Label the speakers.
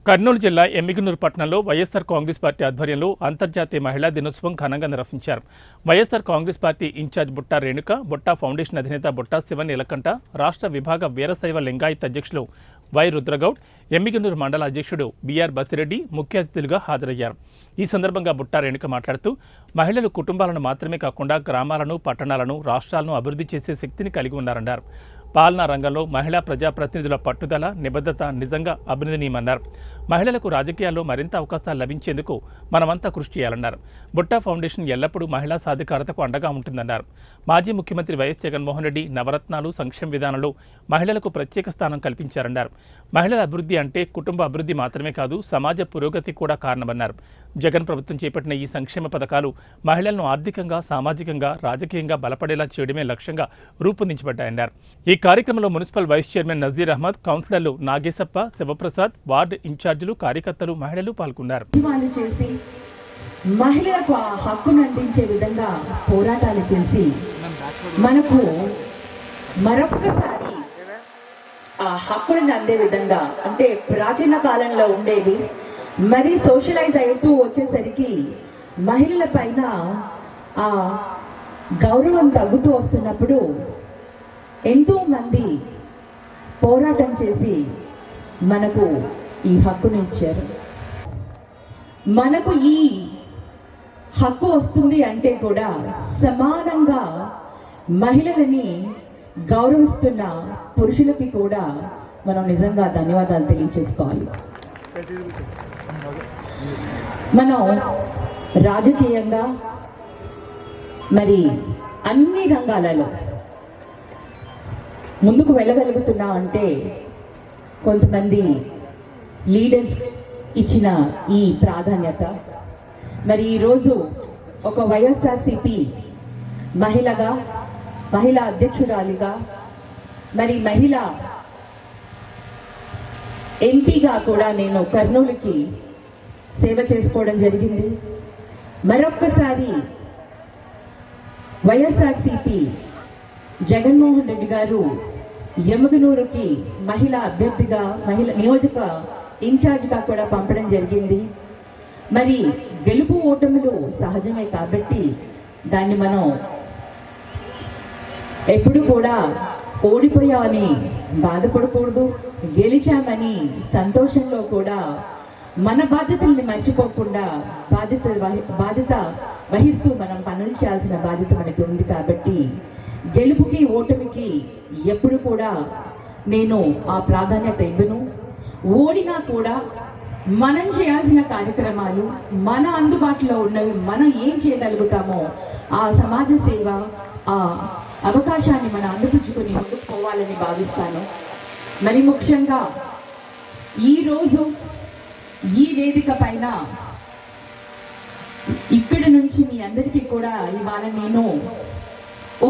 Speaker 1: కర్నూలు జిల్లా ఎమ్మిగనూరు పట్టణంలో వైఎస్ఆర్ కాంగ్రెస్ పార్టీ ఆధ్వర్యంలో అంతర్జాతీయ మహిళా దినోత్సవం ఘనంగా నిర్వహించారు. YSR Congress party incharge Butta Renuka, Butta foundation అధినేత బుట్టా శివన్ నీలకంఠ, రాష్ట్ర విభాగ వీరశైవ లింగాయత్ అధ్యక్షులు వై రుద్రగౌడ్, ఎమ్మిగనూరు మండల అధ్యక్షుడు బిఆర్ బసిరెడ్డి ముఖ్య అతిథులుగా హాజరయ్యారు. ఈ సందర్భంగా బుట్టా రేణుక మాట్లాడుతూ మహిళలు కుటుంబాలను మాత్రమే కాకుండా గ్రామాలను, పట్టణాలను, రాష్ట్రాలను అభివృద్ధి చేసే శక్తిని కలిగి ఉన్నారన్నారు. పాలనా రంగంలో మహిళా ప్రజాప్రతినిధుల పట్టుదల, నిబద్ధత నిజంగా అభినందనీయమన్నారు. మహిళలకు రాజకీయాల్లో మరింత అవకాశాలు లభించేందుకు మనమంతా కృషి చేయాలన్నారు. బుట్టా ఫౌండేషన్ ఎల్లప్పుడూ మహిళా సాధికారతకు అండగా ఉంటుందన్నారు. మాజీ ముఖ్యమంత్రి వైఎస్ జగన్మోహన్ రెడ్డి నవరత్నాలు, సంక్షేమ విధానంలో మహిళలకు ప్రత్యేక స్థానం కల్పించారన్నారు. మహిళల అభివృద్ధి అంటే కుటుంబ అభివృద్ధి మాత్రమే కాదు, సమాజ పురోగతి కూడా కారణమన్నారు. జగన్ ప్రభుత్వం చేపట్టిన ఈ సంక్షేమ పథకాలు మహిళలను ఆర్థికంగా, సామాజికంగా, రాజకీయంగా బలపడేలా చేయడమే లక్ష్యంగా రూపొందించబడ్డాయన్నారు. ఈ కార్యక్రమంలో municipal vice chairman Nazeer Ahmed, కౌన్సిలర్లు నాగేశప్ప, శివప్రసాద్, వార్డు ఇన్ఛార్జీలు, కార్యకర్తలు, మహిళలు పాల్గొన్నారు.
Speaker 2: మహిళలకు ఆ హక్కును అందించే విధంగా పోరాటాలు చేసి మనకు మరొకసారి ఆ హక్కులను అందే విధంగా, అంటే ప్రాచీన కాలంలో ఉండేవి మరి సోషలైజ్ అవుతూ వచ్చేసరికి మహిళల పైన ఆ గౌరవం తగ్గుతూ వస్తున్నప్పుడు ఎంతో మంది పోరాటం చేసి మనకు ఈ హక్కును ఇచ్చారు. మనకు ఈ హక్కు వస్తుంది అంటే కూడా సమానంగా మహిళలని గౌరవిస్తున్న పురుషులకి కూడా మనం నిజంగా ధన్యవాదాలు తెలియజేసుకోవాలి. మనం రాజకీయంగా మరి అన్ని రంగాలలో ముందుకు వెళ్ళగలుగుతున్నాం అంటే కొంతమంది లీడర్స్ ఇచ్చిన ఈ ప్రాధాన్యత. మరి ఈరోజు ఒక వైఎస్ఆర్సిపి మహిళగా, మహిళా అధ్యక్షురాలిగా, మరి మహిళా ఎంపీగా కూడా నేను కర్నూలుకి సేవ చేసుకోవడం జరిగింది. మరొక్కసారి వైఎస్ఆర్సిపి జగన్మోహన్ రెడ్డి గారు ఎమ్మిగనూరుకి మహిళా అభ్యర్థిగా, మహిళ నియోజక ఇన్ఛార్జ్గా కూడా పంపడం జరిగింది. మరి గెలుపు ఓటములు సహజమే కాబట్టి దాన్ని మనం ఎప్పుడు కూడా ఓడిపోయామని బాధపడకూడదు, గెలిచామని సంతోషంలో కూడా మన బాధ్యతల్ని మర్చిపోకుండా బాధ్యత వహిస్తూ మనం పనులు చేయాల్సిన బాధ్యత మనకి ఉంది. కాబట్టి గెలుపుకి, ఓటమికి ఎప్పుడు కూడా నేను ఆ ప్రాధాన్యత ఇవ్వను. ఓడినా కూడా మనం చేయాల్సిన కార్యక్రమాలు, మన అందుబాటులో ఉన్నవి మనం ఏం చేయగలుగుతామో ఆ సమాజ సేవ, ఆ అవకాశాన్ని మనం అందిపుచ్చుకొని ముందుకు పోవాలని భావిస్తాను. మరి ముఖ్యంగా ఈరోజు ఈ వేదిక పైన ఇక్కడి నుంచి మీ అందరికీ కూడా ఇవాళ నేను